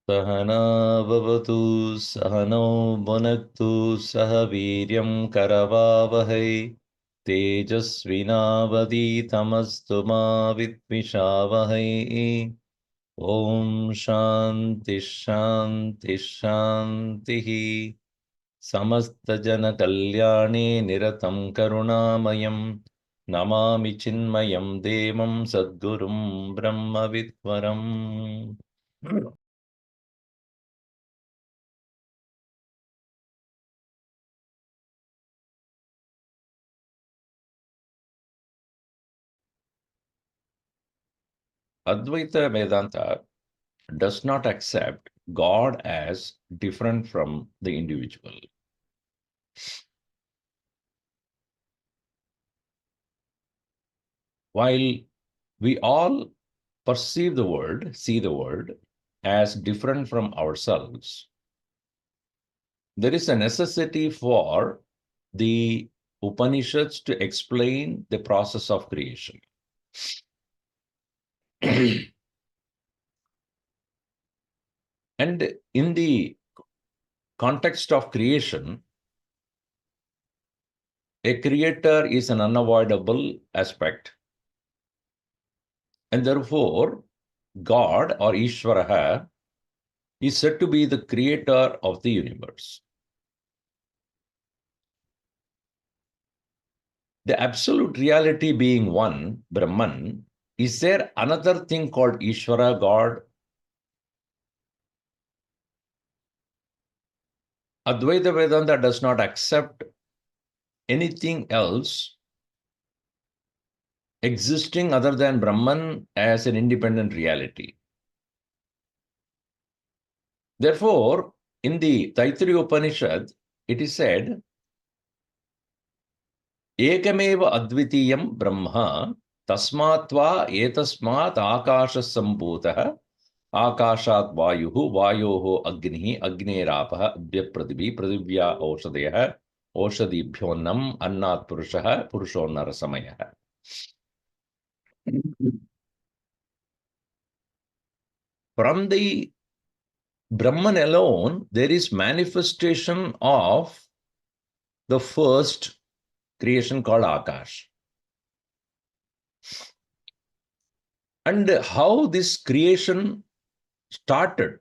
सहना भवतु सहनौ भुनक्तु सह वीर्यं करवावहै तेजस्विनावधीतमस्तु मा विद्विषावहै। ॐ शान्ति शान्ति शान्तिः। समस्तजनकल्याणे निरतं करुणामयं नमामि चिन्मयं देवं सद्गुरुं ब्रह्मविद्वरम्। Advaita Vedanta does not accept God as different from the individual. While we all perceive the world, see the world as different from ourselves, there is a necessity for the Upanishads to explain the process of creation. And in the context of creation, a creator is an unavoidable aspect. And therefore, God or Ishvaraha is said to be the creator of the universe. The absolute reality being one, Brahman, is there another thing called Ishvara, God? Advaita Vedanta does not accept anything else existing other than Brahman as an independent reality. Therefore, in the Taittiriya Upanishad, it is said, Ekameva advitiyam brahma tasmatva etasmat akasha sambhutah akashat vayuhu vayoho agnihi agnerapah abhya pradibhi pradivya oshadayah oshadibhyonnam annat purushah purushonnarasamayah. From the Brahman alone, there is manifestation of the first creation called Akash. And how this creation started,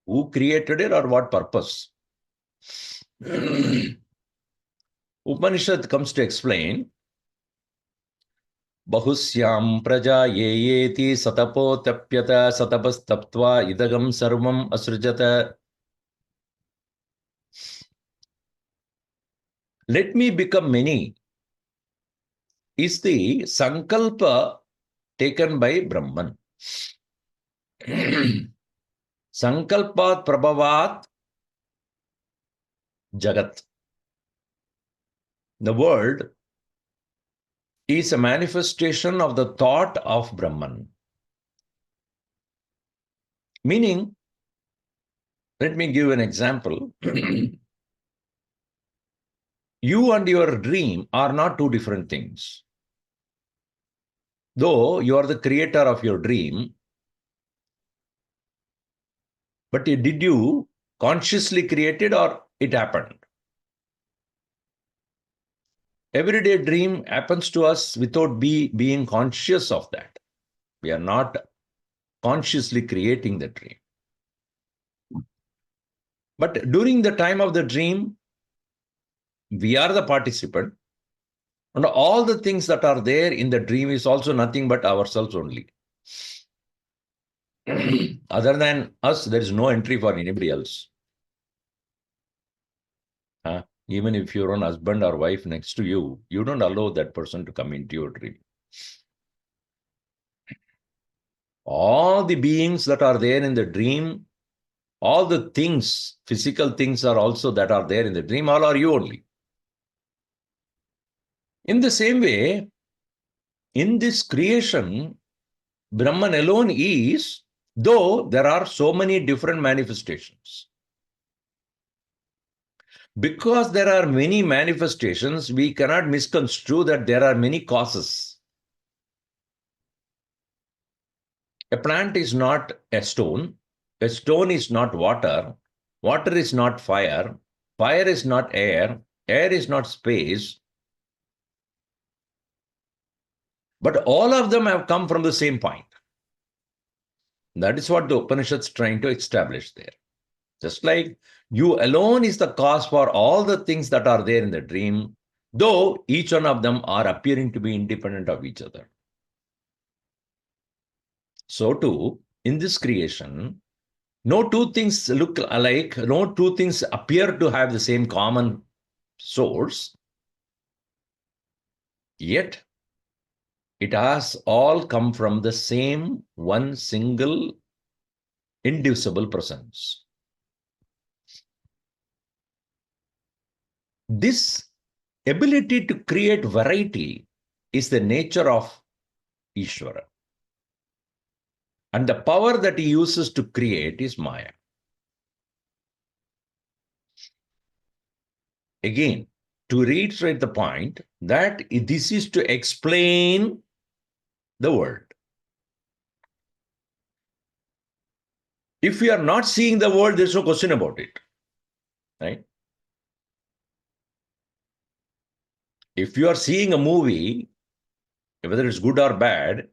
who created it or what purpose? Upanishad comes to explain, Bahusyam praja yeyeti satapo tapyata satapastaptva idagam sarvam asrujata. Let me become many is the sankalpa taken by Brahman. Sankalpat prabhavat jagat. The world is a manifestation of the thought of Brahman. Meaning, let me give an example. You and your dream are not two different things. Though you are the creator of your dream, but did you consciously create it or it happened? Everyday dream happens to us without being conscious of that. We are not consciously creating the dream. But during the time of the dream, we are the participant, and all the things that are there in the dream is also nothing but ourselves only. Other than us, there is no entry for anybody else. Even if your own husband or wife next to you, you don't allow that person to come into your dream. All the beings that are there in the dream, all the things, physical things are also that are there in the dream, all are you only. In the same way, in this creation, Brahman alone is, though there are so many different manifestations. Because there are many manifestations, we cannot misconstrue that there are many causes. A plant is not a stone is not water, water is not fire, fire is not air, air is not space, but all of them have come from the same point. That is what the Upanishad's trying to establish there. Just like you alone is the cause for all the things that are there in the dream, though each one of them are appearing to be independent of each other. So too, in this creation, no two things look alike, no two things appear to have the same common source, yet it has all come from the same one single indivisible presence. This ability to create variety is the nature of Ishvara. And the power that he uses to create is Maya. Again, to reiterate the point that this is to explain the world. If we are not seeing the world, there's no question about it, right? If you are seeing a movie, whether it's good or bad,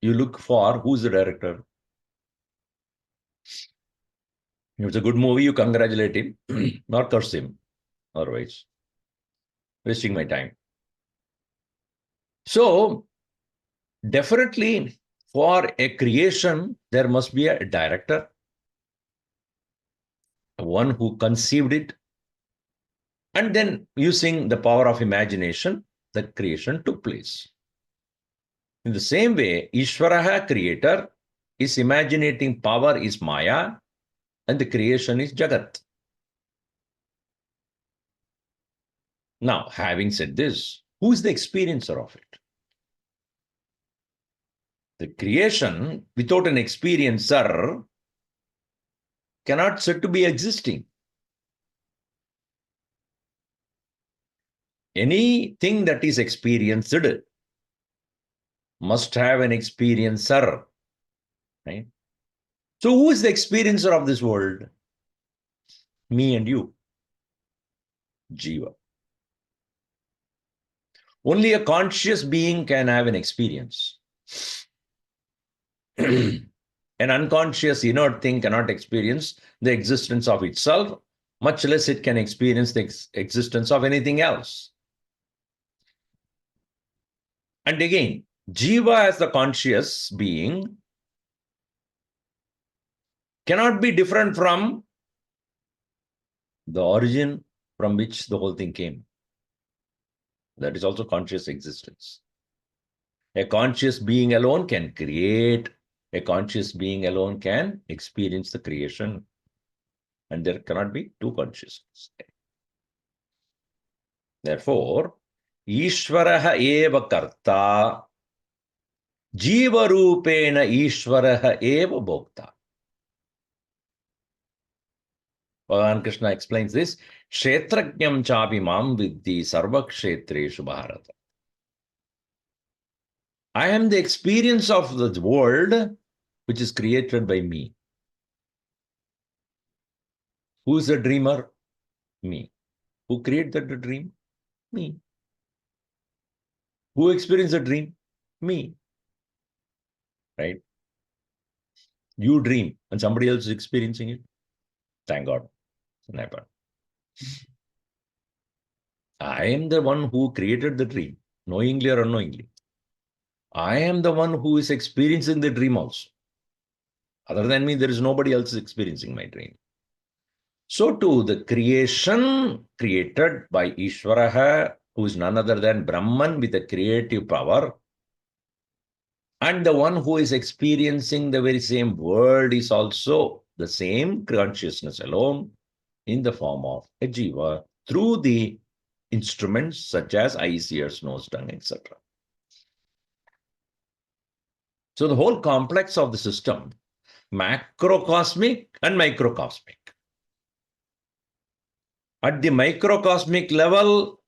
you look for who's the director. If it's a good movie, you congratulate him, not curse him. Otherwise, wasting my time. So, definitely for a creation, there must be a director, one who conceived it, and then using the power of imagination, the creation took place. In the same way, Ishvaraha, creator, his imaginating power is Maya, and the creation is Jagat. Now, having said this, who is the experiencer of it? The creation without an experiencer cannot said to be existing. Anything that is experienced must have an experiencer, right? So who is the experiencer of this world? Me and you, Jiva. Only a conscious being can have an experience. An unconscious inert thing cannot experience the existence of itself, much less it can experience the existence of anything else. And again, Jiva as the conscious being cannot be different from the origin from which the whole thing came. That is also conscious existence. A conscious being alone can create. A conscious being alone can experience the creation. And there cannot be two consciousness. Therefore, Ishvaraha eva karta, Jiva rupena Ishvaraha eva bhokta. Bhagavan Krishna explains this. Kshetrajnam chapi mam viddhi sarva kshetreshu bharata. I am the experience of the world which is created by me. Who is the dreamer? Me. Who created the dream? Me. Who experienced the dream? Me. Right? You dream and somebody else is experiencing it. Thank God. It happened. I am the one who created the dream, knowingly or unknowingly. I am the one who is experiencing the dream also. Other than me, there is nobody else experiencing my dream. So too, the creation created by Ishvaraha, who is none other than Brahman with a creative power, and the one who is experiencing the very same world is also the same consciousness alone in the form of a jiva through the instruments such as eyes, ears, nose, tongue, etc. So the whole complex of the system, macrocosmic and microcosmic. At the microcosmic level,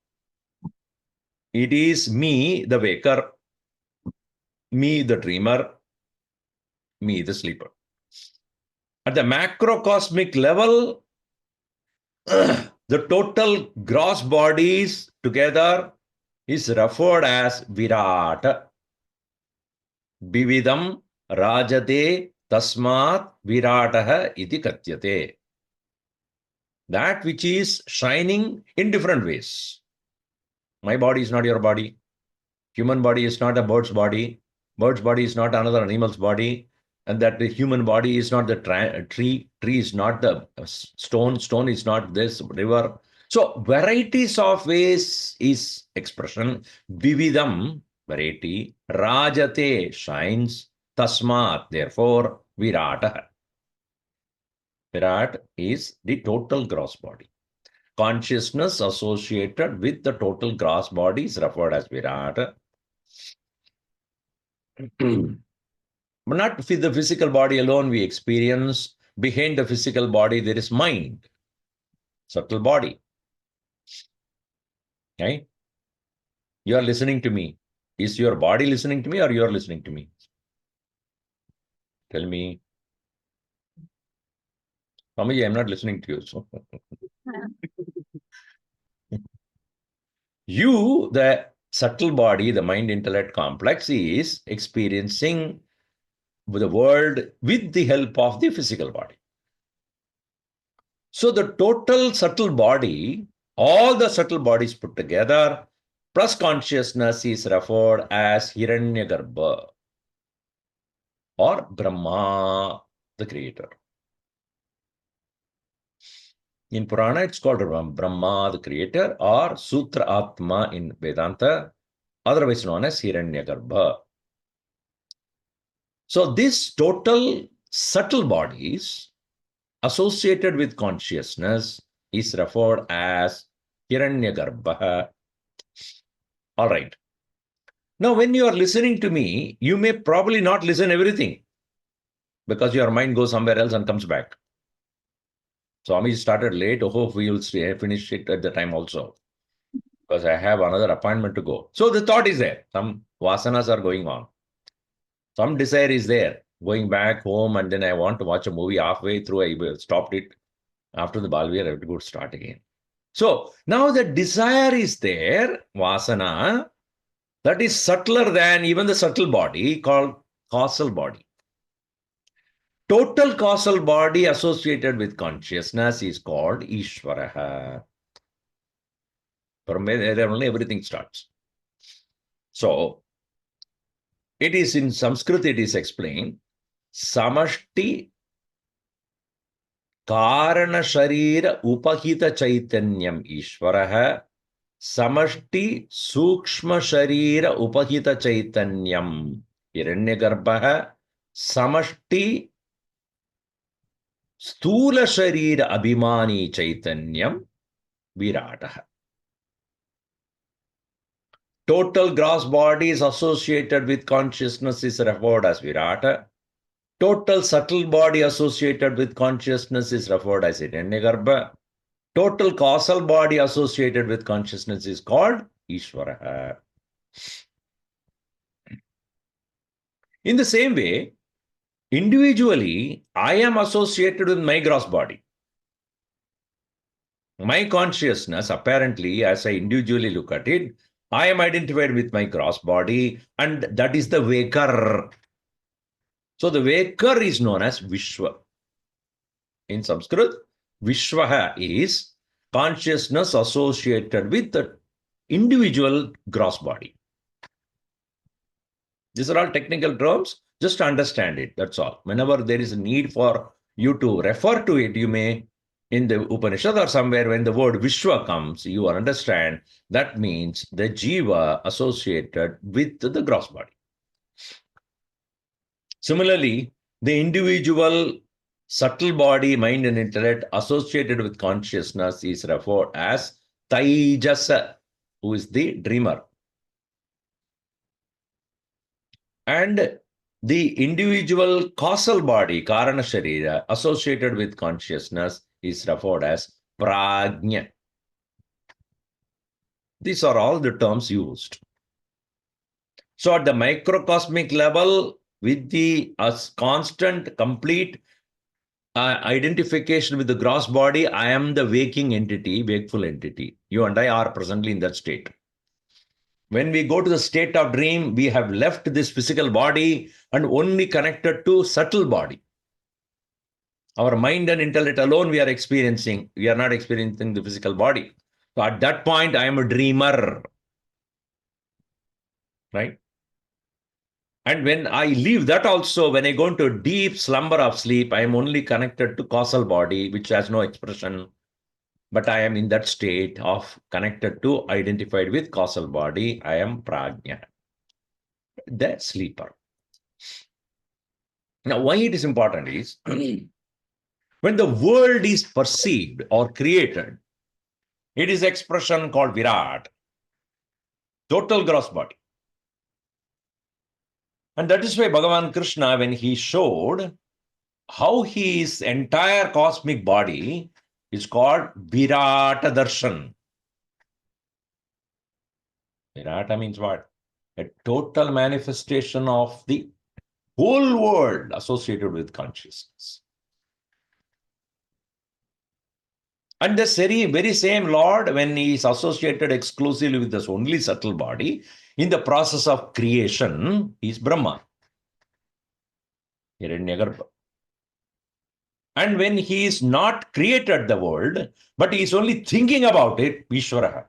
it is me, the waker, me, the dreamer, me, the sleeper. At the macrocosmic level, the total gross bodies together is referred as Virat. Bividam rajate tasmat Viratah iti katyate. That which is shining in different ways. My body is not your body. Human body is not a bird's body. Bird's body is not another animal's body. And that the human body is not the tree. Tree is not the stone. Stone is not this river. So varieties of ways is expression. Vividam, variety. Rajate, shines. Tasmat, therefore, Virata. Virat is the total gross body. Consciousness associated with the total gross body is referred as Virat. But not with the physical body alone we experience. Behind the physical body, there is mind, subtle body. Okay? You are listening to me. Is your body listening to me or you are listening to me? Tell me. Mamaji, I'm not listening to you. So. You, the subtle body, the mind-intellect complex, is experiencing the world with the help of the physical body. So the total subtle body, all the subtle bodies put together, plus consciousness is referred as Hiranyagarbha or Brahma, the creator. In Purana, it's called Brahma, the creator, or Sutra Atma in Vedanta, otherwise known as Hiranyagarbha. So this total subtle bodies associated with consciousness is referred as Hiranyagarbha. All right. Now, when you are listening to me, you may probably not listen everything because your mind goes somewhere else and comes back. Swami started late. Oh, we will finish it at the time also because I have another appointment to go. So the thought is there. Some vasanas are going on. Some desire is there. Going back home and then I want to watch a movie halfway through. I stopped it. After the Balvir, I have to go start again. So now the desire is there, vasana, that is subtler than even the subtle body called causal body. Total causal body associated with consciousness is called Ishvaraha. From there only everything starts. So, it is in Sanskrit, it is explained, Samashti Karana Sharira Upahita Chaitanyam Ishvaraha, Samashti Sukshma Sharira Upahita Chaitanyam Hiranyagarbha, Samashti Stula Sharira Abhimani Chaitanyam Virataha. Total gross body is associated with consciousness is referred as Virata. Total subtle body associated with consciousness is referred as Hiranyagarbha. Total causal body associated with consciousness is called Ishvara. In the same way, individually, I am associated with my gross body. My consciousness, apparently, as I individually look at it, I am identified with my gross body, and that is the waker. So the waker is known as Vishwa. In Sanskrit, Vishwaha is consciousness associated with the individual gross body. These are all technical terms. Just understand it. That's all. Whenever there is a need for you to refer to it, you may, in the Upanishad or somewhere, when the word Vishwa comes, you understand that means the Jiva associated with the gross body. Similarly, the individual subtle body, mind and intellect associated with consciousness is referred as Taijasa, who is the dreamer. And the individual causal body, Karana Sharira, associated with consciousness is referred as Prajna. These are all the terms used. So at the microcosmic level, with the constant, complete identification with the gross body, I am the waking entity, wakeful entity. You and I are presently in that state. When we go to the state of dream, we have left this physical body and only connected to subtle body. Our mind and intellect alone we are experiencing. We are not experiencing the physical body. So at that point, I am a dreamer. Right? And when I leave that also, when I go into a deep slumber of sleep, I am only connected to causal body, which has no expression. But I am in that state of connected to, identified with causal body. I am prajna, the sleeper. Now, why it is important is, when the world is perceived or created, it is expression called Virat, total gross body. And that is why Bhagavan Krishna, when he showed how his entire cosmic body is called Virata Darshan. Virata means what? A total manifestation of the whole world associated with consciousness. And the very same Lord, when he is associated exclusively with this only subtle body, in the process of creation, he is Brahma. Hiranyagarbha. And when he is not created the world, but he is only thinking about it, Vishwaraha.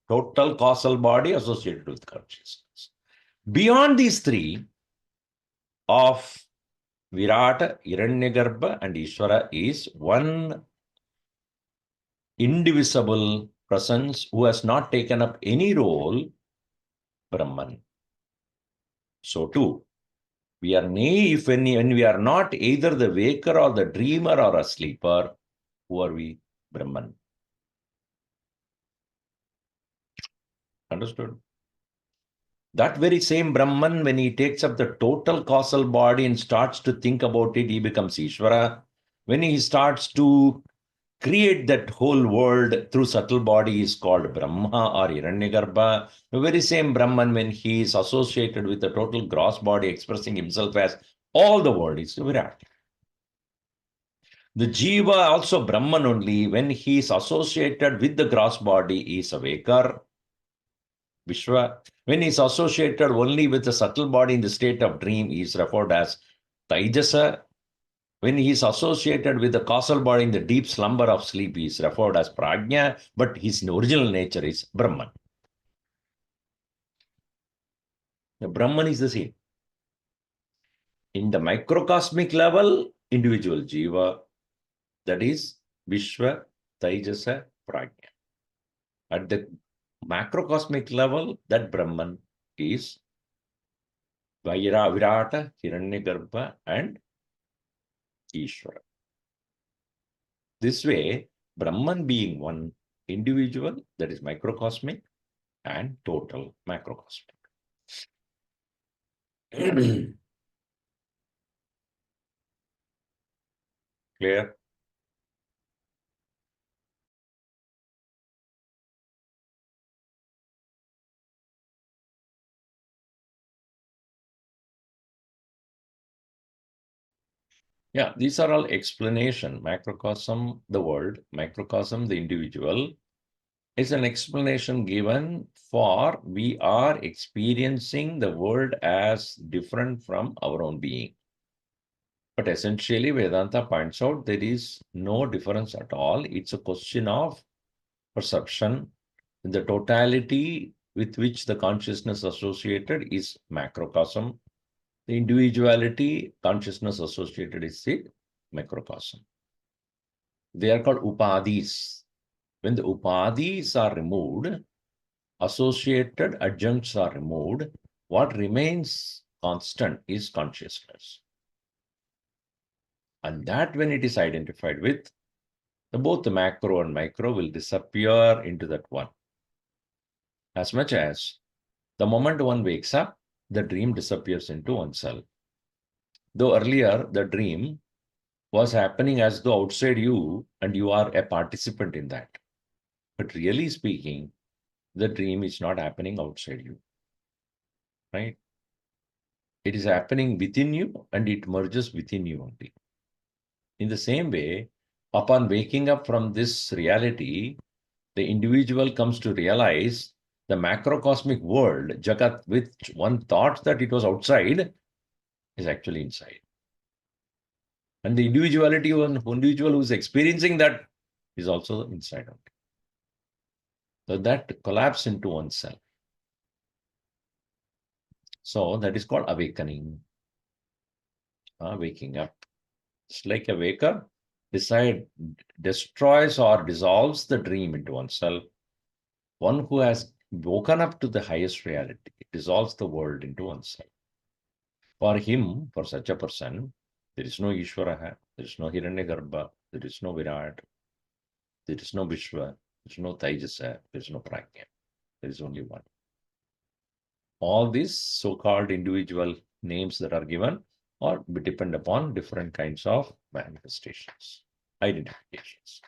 Total causal body associated with consciousness. Beyond these three of Virata, Hiranyagarbha, and Ishvara is one indivisible presence who has not taken up any role, Brahman. So too, we are when we are not either the waker or the dreamer or a sleeper, who are we? Brahman. Understood? That very same Brahman, when he takes up the total causal body and starts to think about it, he becomes Ishvara. When he starts to create that whole world through subtle body is called Brahma or Hiranyagarbha. The very same Brahman, when he is associated with the total gross body, expressing himself as all the world, is Virat. The Jiva, also Brahman only, when he is associated with the gross body, is a waker. Vishwa, when he is associated only with the subtle body in the state of dream, he is referred as Taijasa. When he is associated with the causal body in the deep slumber of sleep, he is referred as Prajna, but his original nature is Brahman. The Brahman is the same. In the microcosmic level, individual Jiva, that is Vishwa, Taijasa, Prajna. At the macrocosmic level, that Brahman is Virata, Hiranyagarbha, and Ishvara. This way, Brahman being one individual, that is microcosmic, and total macrocosmic. Clear? Yeah, these are all explanation. Macrocosm, the world, microcosm, the individual, is an explanation given for we are experiencing the world as different from our own being. But essentially, Vedanta points out there is no difference at all. It's a question of perception. The totality with which the consciousness associated is macrocosm. The individuality, consciousness associated is the microcosm. They are called upadhis. When the upadhis are removed, associated adjuncts are removed, what remains constant is consciousness. And that, when it is identified with, both the macro and micro will disappear into that one. As much as the moment one wakes up, the dream disappears into oneself. Though earlier the dream was happening as though outside you and you are a participant in that. But really speaking, the dream is not happening outside you. right? It is happening within you and it merges within you only. In the same way, upon waking up from this reality, the individual comes to realize the macrocosmic world, Jagat, which one thought that it was outside, is actually inside. And the individuality of an individual who is experiencing that is also inside out. So that collapse into oneself. So that is called awakening. Waking up. It's like a waker destroys or dissolves the dream into oneself. One who has woken up to the highest reality, dissolves the world into oneself. For him, for such a person, there is no Ishvara, there is no Hiranyagarbha, there is no Virat, there is no Vishwa, there is no Taijasa, there is no Prajna. There is only one. All these so-called individual names that are given or depend upon different kinds of manifestations, identifications.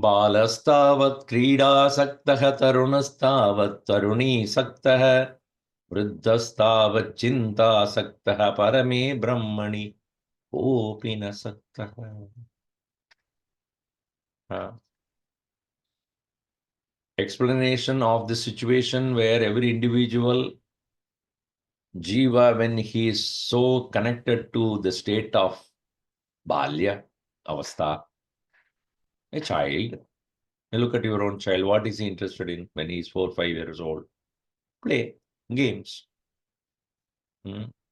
बालस्तावत् क्रीडासक्तः तरुणस्तावत् तरुणीसक्तः वृद्धस्तावत् चिन्तासक्तः परमे ब्रह्मणि कोऽपि न सक्तः. Explanation of the situation where every individual jiva, when he is so connected to the state of balya avastha, a child. You look at your own child. What is he interested in when he is 4 or 5 years old? Play games.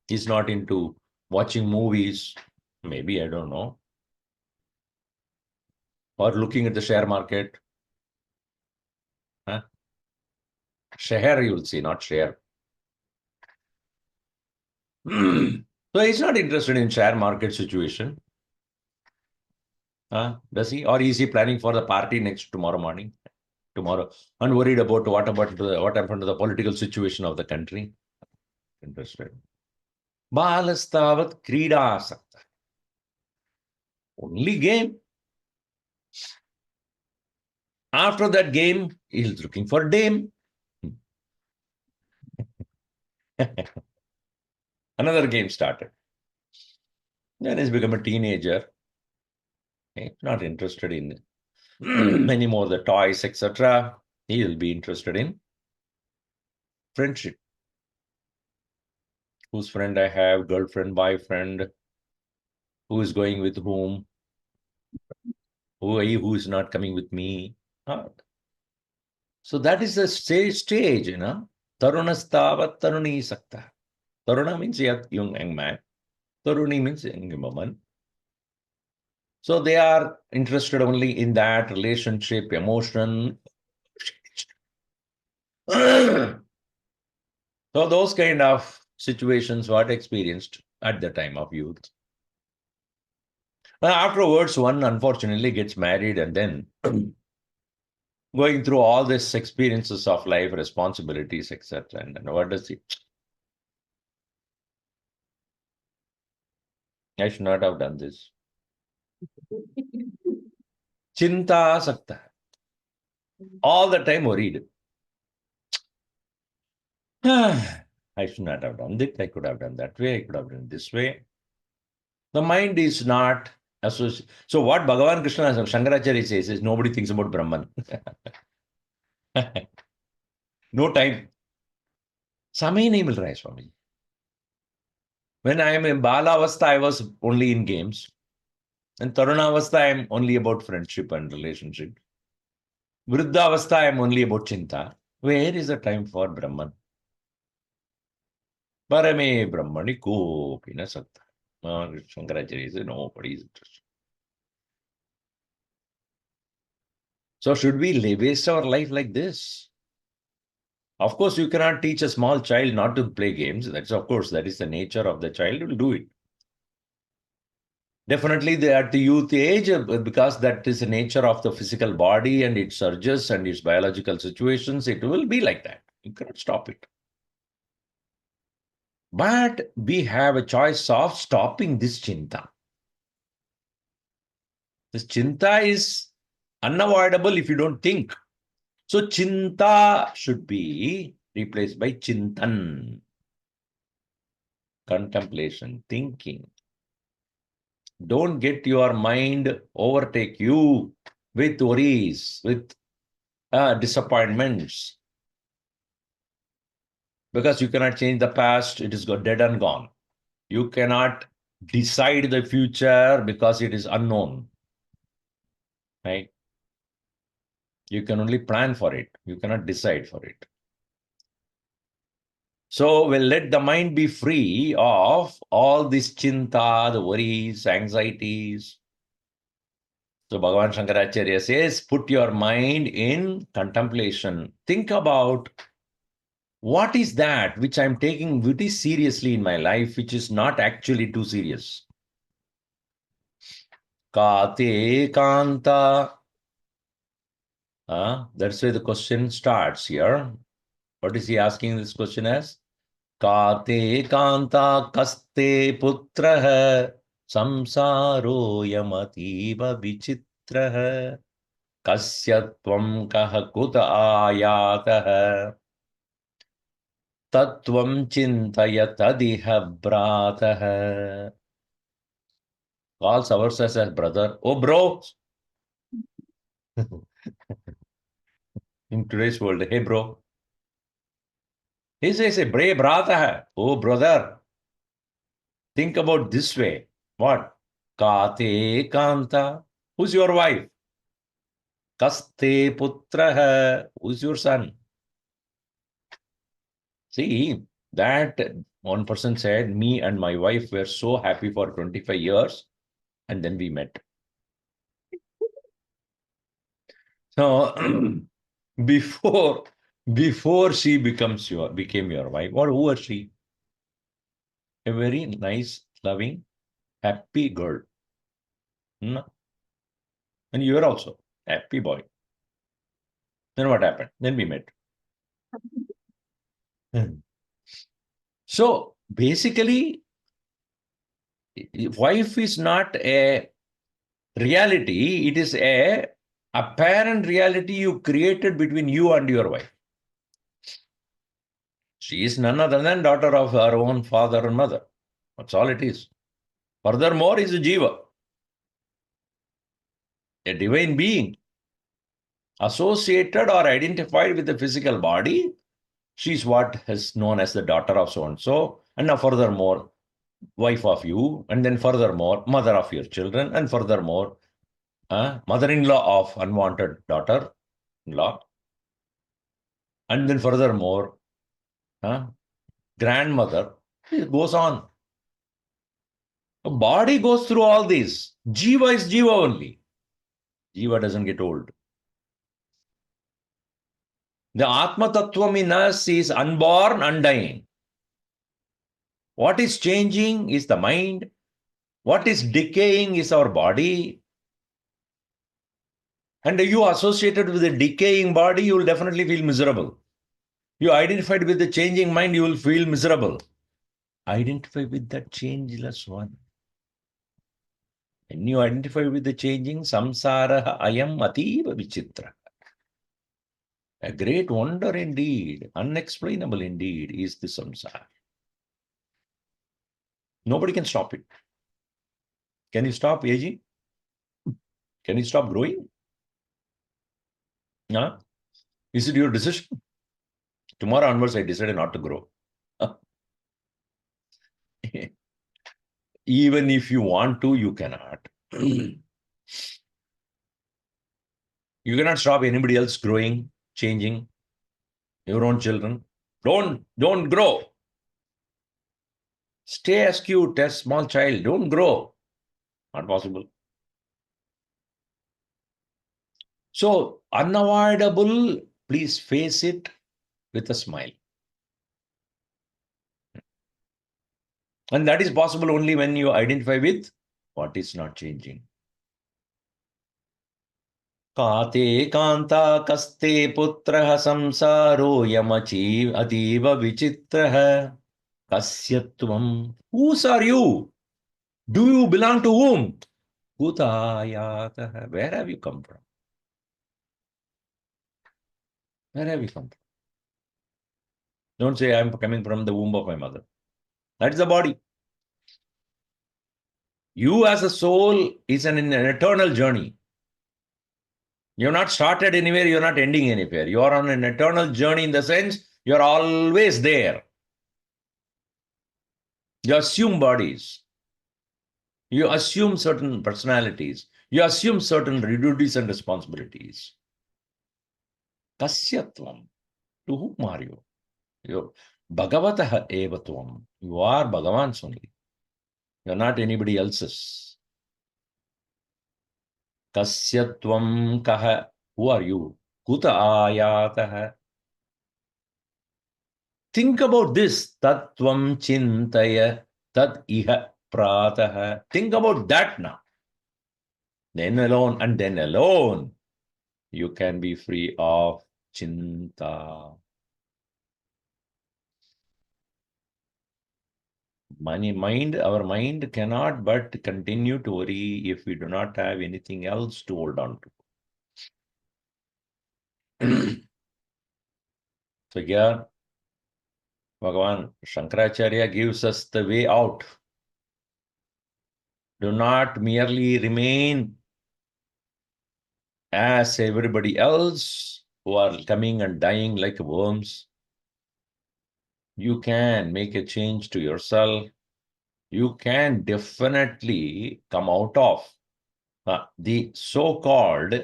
He's not into watching movies. Maybe, I don't know. Or looking at the share market. Share, you will see, not share. So he's not interested in share market situation. Does he? Or is he planning for the party tomorrow morning? Tomorrow, unworried about what happened to the political situation of the country. Interested. Balastavat krida sakta. Only game. After that game, he's looking for dame. Another game started. Then he's become a teenager. Not interested in anymore the toys, etc. He will be interested in friendship. Whose friend I have, girlfriend, boyfriend, who is going with whom, who is not coming with me. So that is the stage, you know. Tarunastavat taruni sakta. Taruna means young man. Taruni means young woman. So they are interested only in that relationship, emotion. So those kind of situations what experienced at the time of youth. Afterwards, one unfortunately gets married and then going through all these experiences of life, responsibilities, etc. And what does he? I should not have done this. Chinta sakta. All the time worried. I should not have done it. I could have done that way. I could have done this way. The mind is not associated. So what Bhagavan Krishna Shankaracharya says is nobody thinks about Brahman. No time. Samay nahi mil raha hai, Swami. When I am in Bala Avastha, I was only in games. In Taruna Avastha, I am only about friendship and relationship. Vriddha Avastha, I am only about Chinta. Where is the time for Brahman? Parame Brahmani kopi na sakta. Shankaracharya says nobody is interested. So should we waste our life like this? Of course, you cannot teach a small child not to play games. That's, of course, that is the nature of the child. Will do it. Definitely at the youth age, because that is the nature of the physical body and its surges and its biological situations, it will be like that. You cannot stop it. But we have a choice of stopping this chinta. This chinta is unavoidable if you don't think. So chinta should be replaced by chintan. Contemplation, thinking. Don't get your mind overtake you with worries, with disappointments. Because you cannot change the past, it is dead and gone. You cannot decide the future because it is unknown. Right? You can only plan for it. You cannot decide for it. So we'll let the mind be free of all this chinta, the worries, anxieties. So Bhagavan Shankaracharya says, put your mind in contemplation. Think about what is that which I'm taking very seriously in my life, which is not actually too serious. Kate kanta. That's why the question starts here. What is he asking this question as? Kate kanta kaste putraha samsaro yamativa vichitraha kasya tvam kaha kuta ayataha tatvam chintaya tadiha brataha. Calls ourselves as brother. Oh, bro. In today's world, hey, bro. He says, "Bre brata, oh brother, think about this way. What? Kate kanta. Who's your wife? Kaste putra. Who's your son?" See, that one person said, me and my wife were so happy for 25 years, and then we met. So, before she became your wife, or who was she? A very nice, loving, happy girl. Hmm? And you were also happy boy. Then what happened? Then we met. So basically, wife is not a reality. It is a apparent reality you created between you and your wife. She is none other than daughter of her own father and mother. That's all it is. Furthermore, is a jiva, a divine being associated or identified with the physical body. She's what is known as the daughter of so and so. And now, furthermore, wife of you, and then furthermore, mother of your children, and furthermore, mother-in-law of unwanted daughter-in-law, and then furthermore, grandmother. It goes on. The body goes through all this. Jiva is jiva only. Jiva doesn't get old. The Atma Tattvam in us is unborn, undying. What is changing is the mind. What is decaying is our body. And you associated with a decaying body, you will definitely feel miserable. You identified with the changing mind, you will feel miserable. Identify with that changeless one. When you identify with the changing, samsara ayam ativa vichitra. A great wonder indeed, unexplainable indeed, is the samsara. Nobody can stop it. Can you stop aging? Can you stop growing? No? Is it your decision? Tomorrow onwards, I decided not to grow. Even if you want to, you cannot. You cannot stop anybody else growing, changing. Your own children. Don't grow. Stay as cute as small child. Don't grow. Not possible. So, unavoidable, please face it with a smile. And that is possible only when you identify with what is not changing. Kate kanta kaste putraha samsaro yamachi ativa vichitraha Kasyatvam. Whose are you? Do you belong to whom? Kutayataha. Where have you come from? Where have you come from? Don't say I'm coming from the womb of my mother. That's the body. You as a soul is an eternal journey. You're not started anywhere, you're not ending anywhere. You are on an eternal journey in the sense you're always there. You assume bodies. You assume certain personalities. You assume certain duties and responsibilities. Tasyatvam. To whom are you? You're Bhagavataha evatvam. You are Bhagavan's only. You're not anybody else's. Kasyatvam kaha. Who are you? Kuta ayataha. Think about this. Tattvam chintaya tat iha prataha. Think about that now. Then alone and then alone you can be free of chinta. Our mind cannot but continue to worry if we do not have anything else to hold on to. So here, Bhagavan Shankaracharya gives us the way out. Do not merely remain as everybody else who are coming and dying like worms. You can make a change to yourself. You can definitely come out of the so-called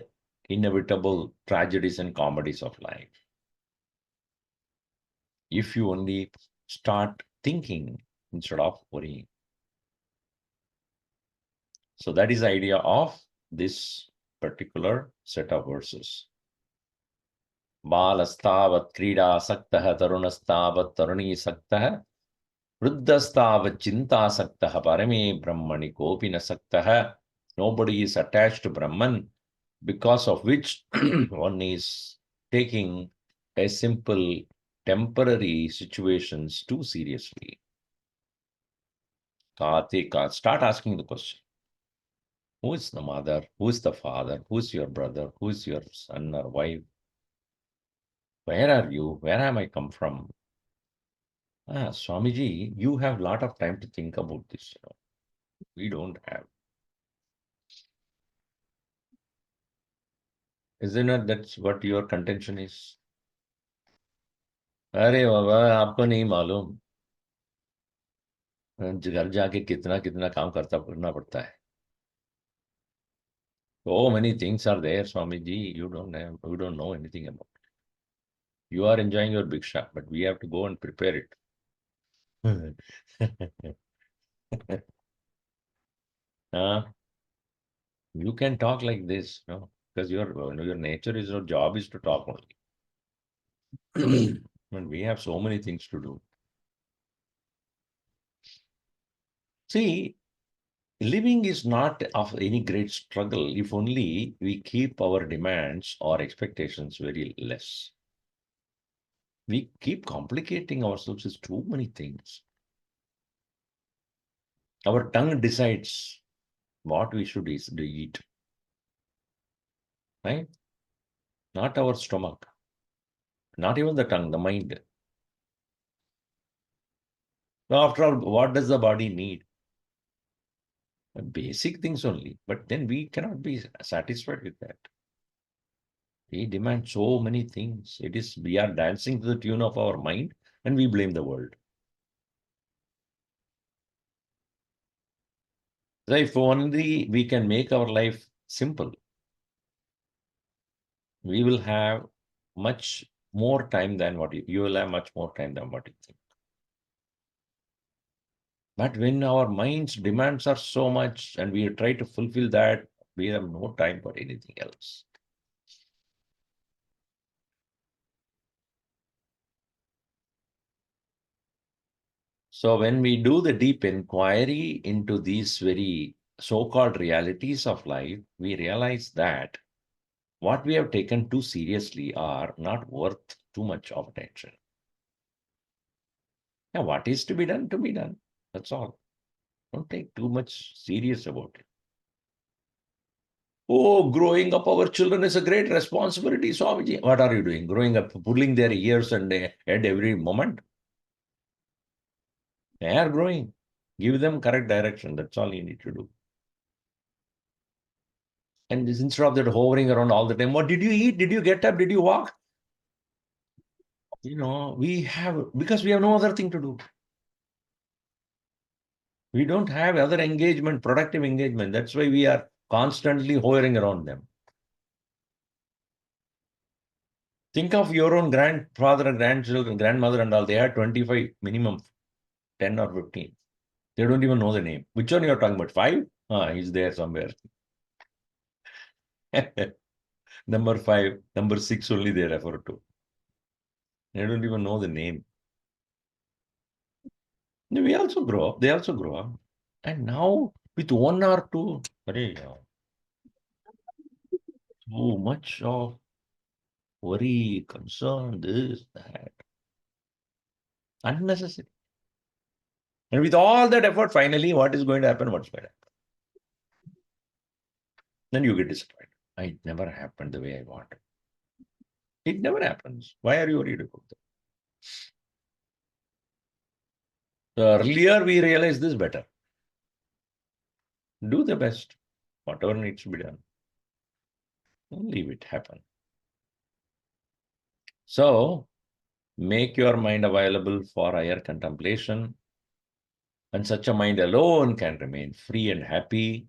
inevitable tragedies and comedies of life. If you only start thinking instead of worrying. So that is the idea of this particular set of verses. Balastavat krida saktah tarunastavat taruni saktah vruddhastavat chinta saktah parame brahmani kopina saktah. Nobody is attached to Brahman, because of which one is taking a simple temporary situations too seriously. Start asking the question. Who is the mother? Who is the father? Who is your brother? Who is your son or wife? Where are you? Where am I come from? Swamiji, you have a lot of time to think about this. We don't have. Isn't it that's what your contention is? अरे बाबा आपको नहीं मालूम घर जाके कितना कितना काम करना पड़ता है. So many things are there, Swamiji. You don't know anything about it. You are enjoying your bhiksha, but we have to go and prepare it. You can talk like this, no? Because your nature is, your job is to talk only. And we have so many things to do. See, living is not of any great struggle if only we keep our demands or expectations very less. We keep complicating ourselves with too many things. Our tongue decides what we should eat, right? Not our stomach, not even the tongue, the mind. Now, after all, what does the body need? Basic things only, but then we cannot be satisfied with that. We demand so many things. We are dancing to the tune of our mind and we blame the world. So if only we can make our life simple, we will have much more time than what you will have much more time than what you think. But when our mind's demands are so much and we try to fulfill that, we have no time for anything else. So when we do the deep inquiry into these very so-called realities of life, we realize that what we have taken too seriously are not worth too much of attention. Yeah, what is to be done, to be done. That's all. Don't take too much serious about it. Oh, growing up our children is a great responsibility, Swamiji. What are you doing? Growing up, pulling their ears and head every moment? They are growing. Give them correct direction. That's all you need to do. And instead of that hovering around all the time, what did you eat? Did you get up? Did you walk? Because we have no other thing to do. We don't have other engagement, productive engagement. That's why we are constantly hovering around them. Think of your own grandfather and grandchildren, grandmother and all. They had 25 minimum, 10 or 15. They don't even know the name. Which one you're talking about? 5? He's there somewhere. Number 5, number 6 only they refer to. They don't even know the name. We also grow up. They also grow up. And now with 1 or 2, so much of worry, concern, this, that. Unnecessary. And with all that effort, finally, what is going to happen? What's going to happen? Then you get disappointed. It never happened the way I wanted. It never happens. Why are you worried about that? The earlier we realize this, better. Do the best. Whatever needs to be done. Leave it happen. So, make your mind available for higher contemplation. And such a mind alone can remain free and happy.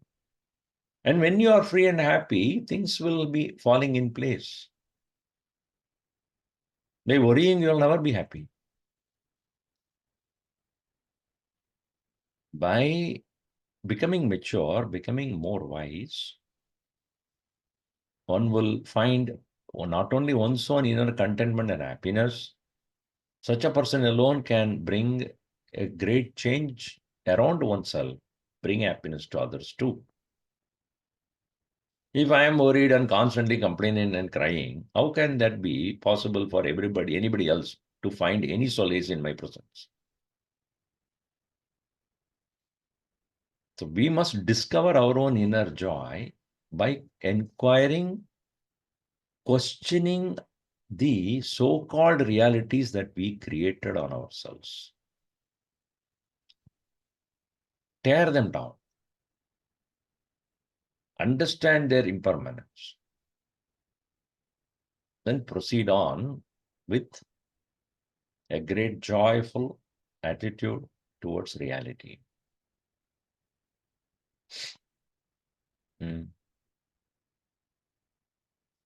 And when you are free and happy, things will be falling in place. By worrying, you will never be happy. By becoming mature, becoming more wise, one will find not only one's own inner contentment and happiness, such a person alone can bring a great change around oneself, bring happiness to others too. If I am worried and constantly complaining and crying, how can that be possible for anybody else to find any solace in my presence? So we must discover our own inner joy by inquiring, questioning the so-called realities that we created on ourselves. Tear them down. Understand their impermanence. Then proceed on with a great joyful attitude towards reality.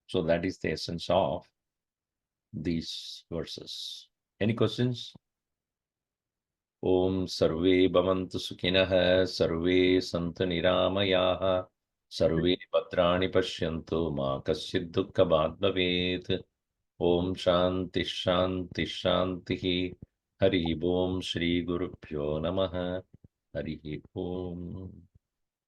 So that is the essence of these verses. Any questions? Om sarve bhavantu sukhinah, sarve santu niramayaha, sarve bhadrani pashyantu ma kasyid dukkha bhag bhavet. Om shanti shanti shanti. Hari Om Shri Gurubhyo Namaha. Hari Om.